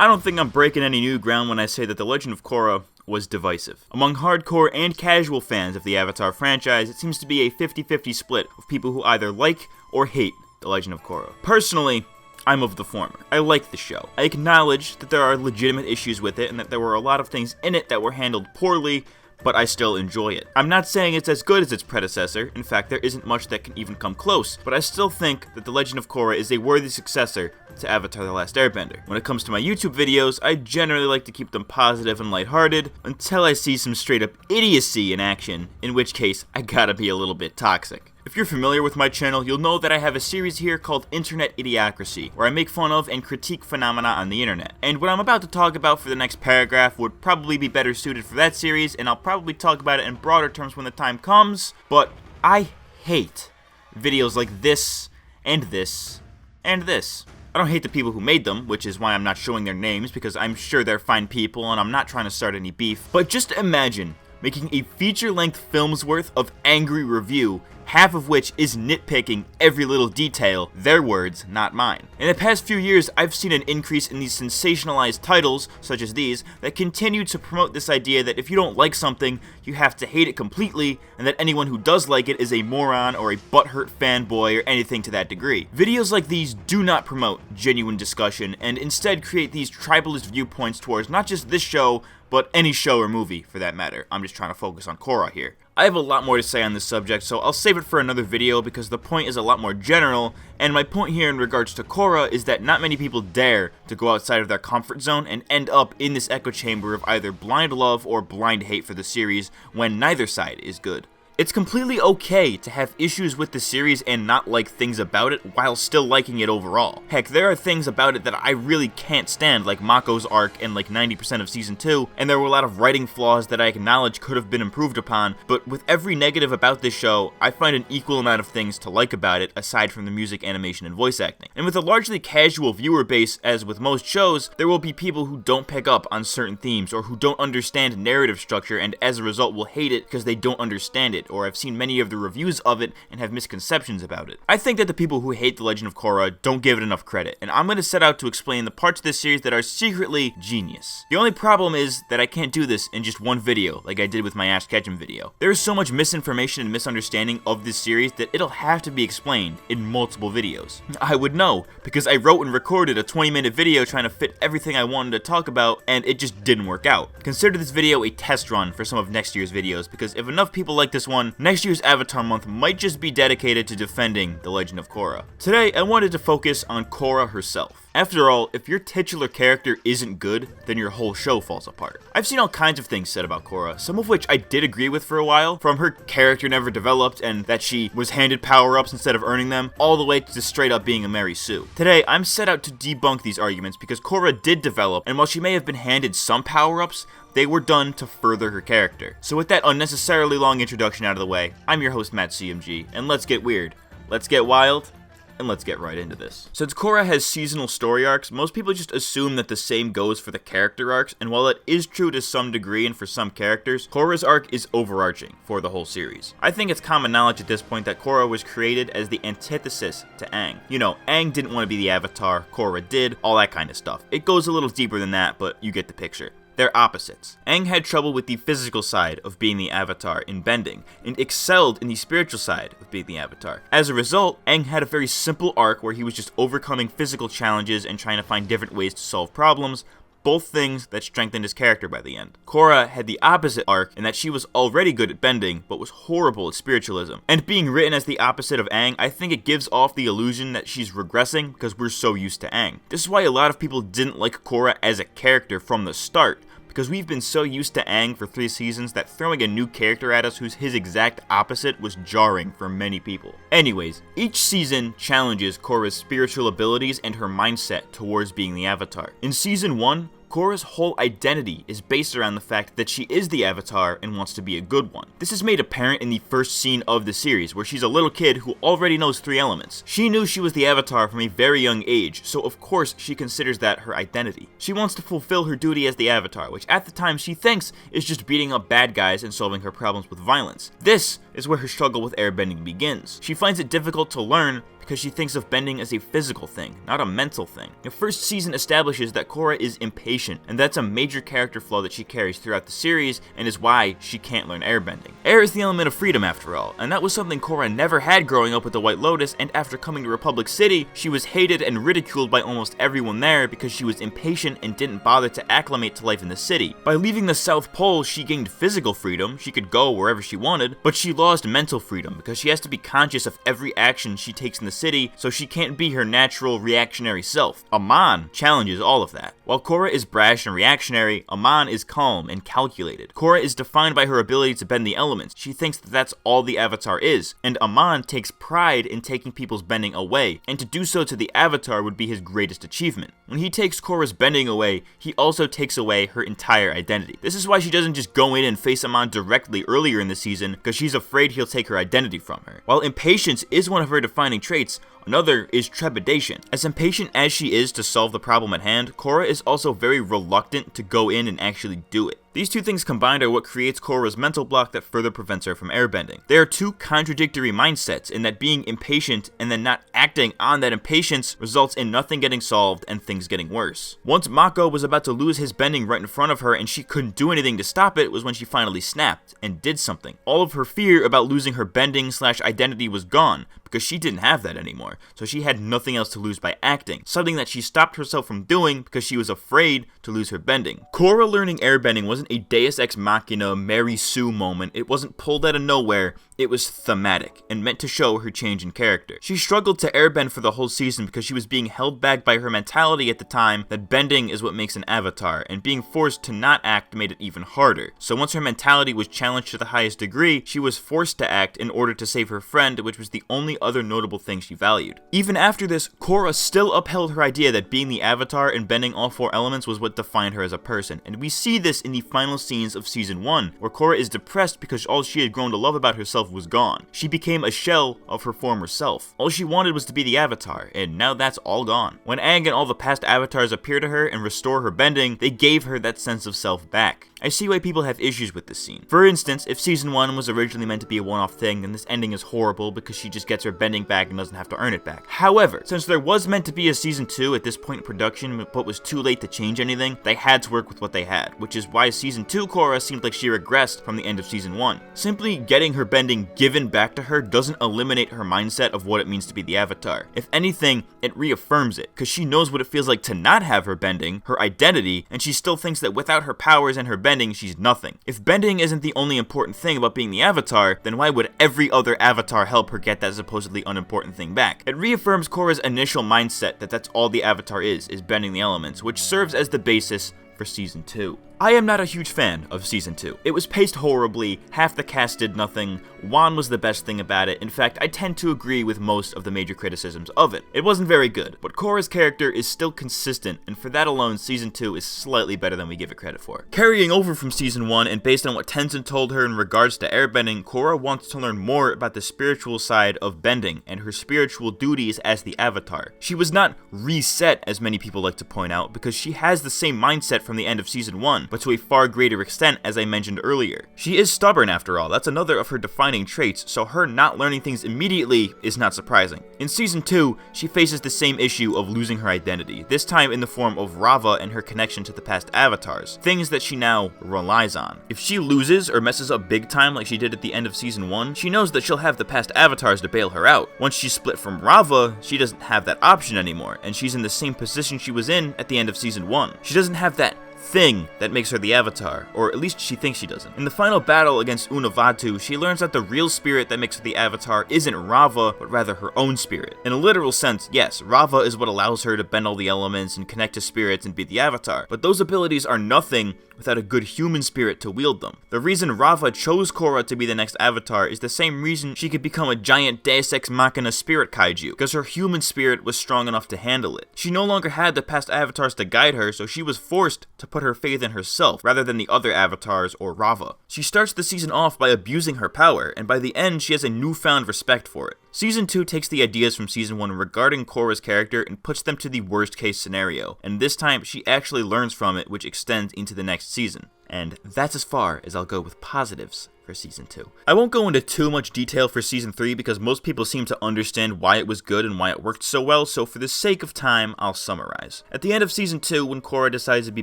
I don't think I'm breaking any new ground when I say that The Legend of Korra was divisive. Among hardcore and casual fans of the Avatar franchise, it seems to be a 50-50 split of people who either like or hate The Legend of Korra. Personally, I'm of the former. I like the show. I acknowledge that there are legitimate issues with it and that there were a lot of things in it that were handled poorly, but I still enjoy it. I'm not saying it's as good as its predecessor. In fact, there isn't much that can even come close, but I still think that The Legend of Korra is a worthy successor to Avatar: The Last Airbender. When it comes to my YouTube videos, I generally like to keep them positive and lighthearted until I see some straight up idiocy in action, in which case I gotta be a little bit toxic. If you're familiar with my channel, you'll know that I have a series here called Internet Idiocracy, where I make fun of and critique phenomena on the internet. And what I'm about to talk about for the next paragraph would probably be better suited for that series, and I'll probably talk about it in broader terms when the time comes, but I hate videos like this, and this, and this. I don't hate the people who made them, which is why I'm not showing their names, because I'm sure they're fine people and I'm not trying to start any beef, but just imagine making a feature-length film's worth of angry review, half of which is nitpicking every little detail, their words, not mine. In the past few years, I've seen an increase in these sensationalized titles, such as these, that continue to promote this idea that if you don't like something, you have to hate it completely, and that anyone who does like it is a moron or a butthurt fanboy or anything to that degree. Videos like these do not promote genuine discussion, and instead create these tribalist viewpoints towards not just this show, but any show or movie, for that matter. I'm just trying to focus on Korra here. I have a lot more to say on this subject, so I'll save it for another video because the point is a lot more general, and my point here in regards to Korra is that not many people dare to go outside of their comfort zone and end up in this echo chamber of either blind love or blind hate for the series when neither side is good. It's completely okay to have issues with the series and not like things about it while still liking it overall. Heck, there are things about it that I really can't stand, like Mako's arc and like 90% of Season 2, and there were a lot of writing flaws that I acknowledge could have been improved upon, but with every negative about this show, I find an equal amount of things to like about it aside from the music, animation, and voice acting. And with a largely casual viewer base, as with most shows, there will be people who don't pick up on certain themes or who don't understand narrative structure and as a result will hate it because they don't understand it, or I've seen many of the reviews of it and have misconceptions about it. I think that the people who hate The Legend of Korra don't give it enough credit, and I'm going to set out to explain the parts of this series that are secretly genius. The only problem is that I can't do this in just one video like I did with my MattCMG video. There is so much misinformation and misunderstanding of this series that it'll have to be explained in multiple videos. I would know, because I wrote and recorded a 20-minute video trying to fit everything I wanted to talk about, and it just didn't work out. Consider this video a test run for some of next year's videos, because if enough people like this one, next year's Avatar month might just be dedicated to defending The Legend of Korra. Today, I wanted to focus on Korra herself. After all, if your titular character isn't good, then your whole show falls apart. I've seen all kinds of things said about Korra, some of which I did agree with for a while, from her character never developed and that she was handed power-ups instead of earning them, all the way to just straight up being a Mary Sue. Today, I'm set out to debunk these arguments because Korra did develop, and while she may have been handed some power-ups, they were done to further her character. So with that unnecessarily long introduction out of the way, I'm your host MattCMG, and let's get weird, let's get wild, and let's get right into this. Since Korra has seasonal story arcs, most people just assume that the same goes for the character arcs, and while it is true to some degree and for some characters, Korra's arc is overarching for the whole series. I think it's common knowledge at this point that Korra was created as the antithesis to Aang. You know, Aang didn't want to be the Avatar, Korra did, all that kind of stuff. It goes a little deeper than that, but you get the picture. They're opposites. Aang had trouble with the physical side of being the Avatar in bending, and excelled in the spiritual side of being the Avatar. As a result, Aang had a very simple arc where he was just overcoming physical challenges and trying to find different ways to solve problems, both things that strengthened his character by the end. Korra had the opposite arc in that she was already good at bending, but was horrible at spiritualism. And being written as the opposite of Aang, I think it gives off the illusion that she's regressing because we're so used to Aang. This is why a lot of people didn't like Korra as a character from the start, because we've been so used to Aang for 3 seasons that throwing a new character at us who's his exact opposite was jarring for many people. Anyways, each season challenges Korra's spiritual abilities and her mindset towards being the Avatar. In Season 1, Korra's whole identity is based around the fact that she is the Avatar and wants to be a good one. This is made apparent in the first scene of the series, where she's a little kid who already knows 3 elements. She knew she was the Avatar from a very young age, so of course she considers that her identity. She wants to fulfill her duty as the Avatar, which at the time she thinks is just beating up bad guys and solving her problems with violence. This is where her struggle with airbending begins. She finds it difficult to learn because she thinks of bending as a physical thing, not a mental thing. The first season establishes that Korra is impatient, and that's a major character flaw that she carries throughout the series, and is why she can't learn airbending. Air is the element of freedom after all, and that was something Korra never had growing up with the White Lotus, and after coming to Republic City, she was hated and ridiculed by almost everyone there because she was impatient and didn't bother to acclimate to life in the city. By leaving the South Pole, she gained physical freedom, she could go wherever she wanted, but she lost mental freedom because she has to be conscious of every action she takes in the city, so she can't be her natural reactionary self. Amon challenges all of that. While Korra is brash and reactionary, Amon is calm and calculated. Korra is defined by her ability to bend the elements. She thinks that that's all the Avatar is, and Amon takes pride in taking people's bending away, and to do so to the Avatar would be his greatest achievement. When he takes Korra's bending away, he also takes away her entire identity. This is why she doesn't just go in and face Amon directly earlier in the season, because she's afraid he'll take her identity from her. While impatience is one of her defining traits, another is trepidation. As impatient as she is to solve the problem at hand, Korra is also very reluctant to go in and actually do it. These two things combined are what creates Korra's mental block that further prevents her from airbending. They are two contradictory mindsets in that being impatient and then not acting on that impatience results in nothing getting solved and things getting worse. Once Mako was about to lose his bending right in front of her and she couldn't do anything to stop it was when she finally snapped and did something. All of her fear about losing her bending/identity was gone because she didn't have that anymore, so she had nothing else to lose by acting, something that she stopped herself from doing because she was afraid to lose her bending. Korra learning airbending wasn't a Deus Ex Machina Mary Sue moment, it wasn't pulled out of nowhere, it was thematic, and meant to show her change in character. She struggled to airbend for the whole season because she was being held back by her mentality at the time that bending is what makes an avatar, and being forced to not act made it even harder. So once her mentality was challenged to the highest degree, she was forced to act in order to save her friend, which was the only other notable thing she valued. Even after this, Korra still upheld her idea that being the avatar and bending all four elements was what defined her as a person, and we see this in the final scenes of season 1, where Korra is depressed because all she had grown to love about herself was gone. She became a shell of her former self. All she wanted was to be the avatar, and now that's all gone. When Aang and all the past avatars appear to her and restore her bending, they gave her that sense of self back. I see why people have issues with this scene. For instance, if season 1 was originally meant to be a one-off thing, then this ending is horrible because she just gets her bending back and doesn't have to earn it back. However, since there was meant to be a season 2 at this point in production, but was too late to change anything, they had to work with what they had, which is why season 2 Korra seemed like she regressed from the end of season 1. Simply getting her bending given back to her doesn't eliminate her mindset of what it means to be the avatar. If anything, it reaffirms it, because she knows what it feels like to not have her bending, her identity, and she still thinks that without her powers and her bending, she's nothing. If bending isn't the only important thing about being the avatar, then why would every other avatar help her get that supposedly unimportant thing back? It reaffirms Korra's initial mindset that that's all the avatar is bending the elements, which serves as the basis for season 2. I am not a huge fan of season 2. It was paced horribly, half the cast did nothing, Wan was the best thing about it. In fact, I tend to agree with most of the major criticisms of it. It wasn't very good, but Korra's character is still consistent, and for that alone, season 2 is slightly better than we give it credit for. Carrying over from season 1, and based on what Tenzin told her in regards to airbending, Korra wants to learn more about the spiritual side of bending, and her spiritual duties as the avatar. She was not reset, as many people like to point out, because she has the same mindset from the end of season 1, but to a far greater extent, as I mentioned earlier. She is stubborn after all, that's another of her defining traits, so her not learning things immediately is not surprising. In season 2, she faces the same issue of losing her identity, this time in the form of Rava and her connection to the past avatars, things that she now relies on. If she loses or messes up big time like she did at the end of season 1, she knows that she'll have the past avatars to bail her out. Once she's split from Rava, she doesn't have that option anymore, and she's in the same position she was in at the end of season 1. She doesn't have that thing that makes her the avatar, or at least she thinks she doesn't. In the final battle against Unavatu, she learns that the real spirit that makes her the avatar isn't Rava, but rather her own spirit. In a literal sense, yes, Rava is what allows her to bend all the elements and connect to spirits and be the avatar, but those abilities are nothing without a good human spirit to wield them. The reason Rava chose Korra to be the next avatar is the same reason she could become a giant Deus Ex Machina spirit kaiju, because her human spirit was strong enough to handle it. She no longer had the past avatars to guide her, so she was forced to put her faith in herself rather than the other avatars or Rava. She starts the season off by abusing her power, and by the end she has a newfound respect for it. Season 2 takes the ideas from Season 1 regarding Korra's character and puts them to the worst case scenario, and this time she actually learns from it, which extends into the next season. And that's as far as I'll go with positives for for Season 2. I won't go into too much detail for Season 3 because most people seem to understand why it was good and why it worked so well, so for the sake of time, I'll summarize. At the end of Season 2, when Korra decides it'd be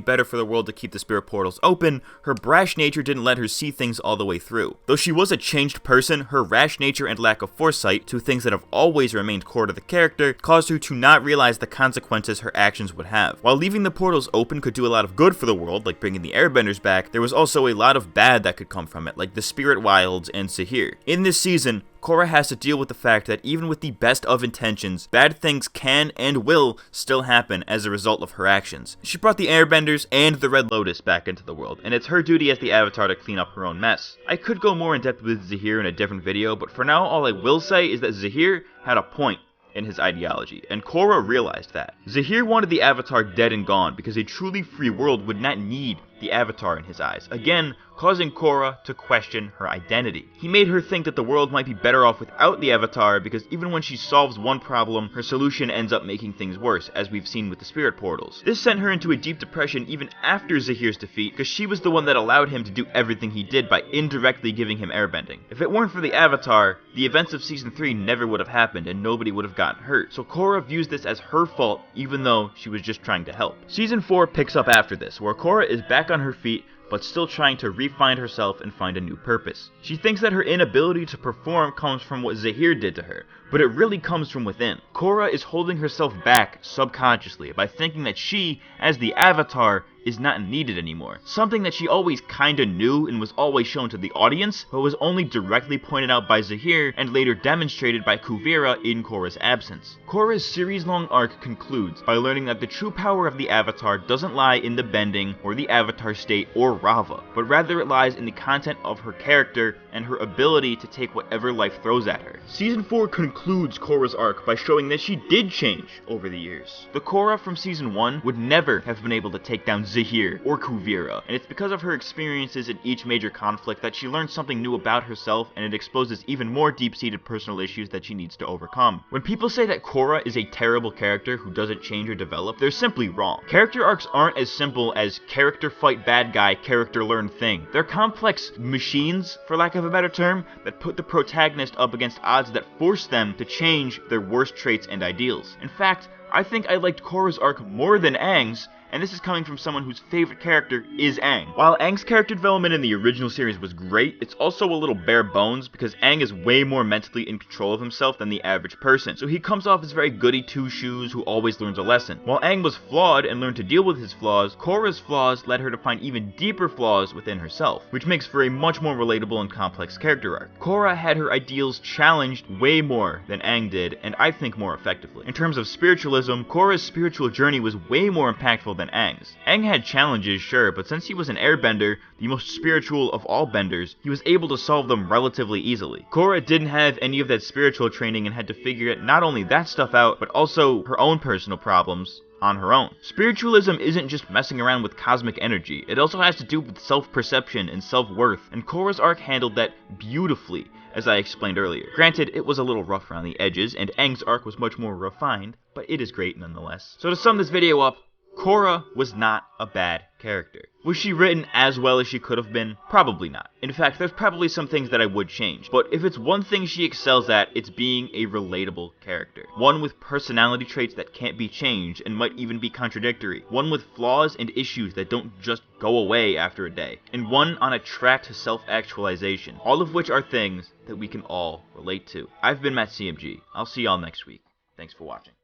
better for the world to keep the spirit portals open, her brash nature didn't let her see things all the way through. Though she was a changed person, her rash nature and lack of foresight, two things that have always remained core to the character, caused her to not realize the consequences her actions would have. While leaving the portals open could do a lot of good for the world, like bringing the airbenders back, there was also a lot of bad that could come from it, like the spirit wilds and Zahir. In this season, Korra has to deal with the fact that even with the best of intentions, bad things can and will still happen as a result of her actions. She brought the airbenders and the Red Lotus back into the world, and it's her duty as the Avatar to clean up her own mess. I could go more in depth with Zahir in a different video, but for now all I will say is that Zahir had a point in his ideology, and Korra realized that. Zahir wanted the Avatar dead and gone because a truly free world would not need the Avatar in his eyes, again causing Korra to question her identity. He made her think that the world might be better off without the Avatar because even when she solves one problem, her solution ends up making things worse, as we've seen with the spirit portals. This sent her into a deep depression even after Zahir's defeat because she was the one that allowed him to do everything he did by indirectly giving him airbending. If it weren't for the Avatar, the events of Season 3 never would have happened and nobody would have gotten hurt. So Korra views this as her fault even though she was just trying to help. Season 4 picks up after this, where Korra is back on her feet but still trying to re-find herself and find a new purpose. She thinks that her inability to perform comes from what Zahir did to her, but it really comes from within. Korra is holding herself back subconsciously by thinking that she, as the Avatar, is not needed anymore. Something that she always kinda knew and was always shown to the audience, but was only directly pointed out by Zahir and later demonstrated by Kuvira in Korra's absence. Korra's series-long arc concludes by learning that the true power of the Avatar doesn't lie in the bending or the Avatar state or Rava, but rather it lies in the content of her character and her ability to take whatever life throws at her. Season 4 concludes Korra's arc by showing that she did change over the years. The Korra from Season 1 would never have been able to take down Zahir or Kuvira, and it's because of her experiences in each major conflict that she learns something new about herself, and it exposes even more deep-seated personal issues that she needs to overcome. When people say that Korra is a terrible character who doesn't change or develop, they're simply wrong. Character arcs aren't as simple as character fight bad guy, character learn thing. They're complex machines, for lack of a better term, that put the protagonist up against odds that force them to change their worst traits and ideals. In fact, I think I liked Korra's arc more than Aang's, and this is coming from someone whose favorite character is Aang. While Aang's character development in the original series was great, it's also a little bare bones because Aang is way more mentally in control of himself than the average person, so he comes off as very goody two-shoes who always learns a lesson. While Aang was flawed and learned to deal with his flaws, Korra's flaws led her to find even deeper flaws within herself, which makes for a much more relatable and complex character arc. Korra had her ideals challenged way more than Aang did, and I think more effectively. In terms of spiritualism, Korra's spiritual journey was way more impactful than Aang's. Aang had challenges, sure, but since he was an airbender, the most spiritual of all benders, he was able to solve them relatively easily. Korra didn't have any of that spiritual training and had to figure not only that stuff out, but also her own personal problems on her own. Spiritualism isn't just messing around with cosmic energy, it also has to do with self-perception and self-worth, and Korra's arc handled that beautifully, as I explained earlier. Granted, it was a little rough around the edges, and Aang's arc was much more refined, but it is great nonetheless. So to sum this video up, Korra was not a bad character. Was she written as well as she could have been? Probably not. In fact, there's probably some things that I would change, but if it's one thing she excels at, it's being a relatable character. One with personality traits that can't be changed and might even be contradictory. One with flaws and issues that don't just go away after a day. And one on a track to self-actualization. All of which are things that we can all relate to. I've been MattCMG. I'll see y'all next week. Thanks for watching.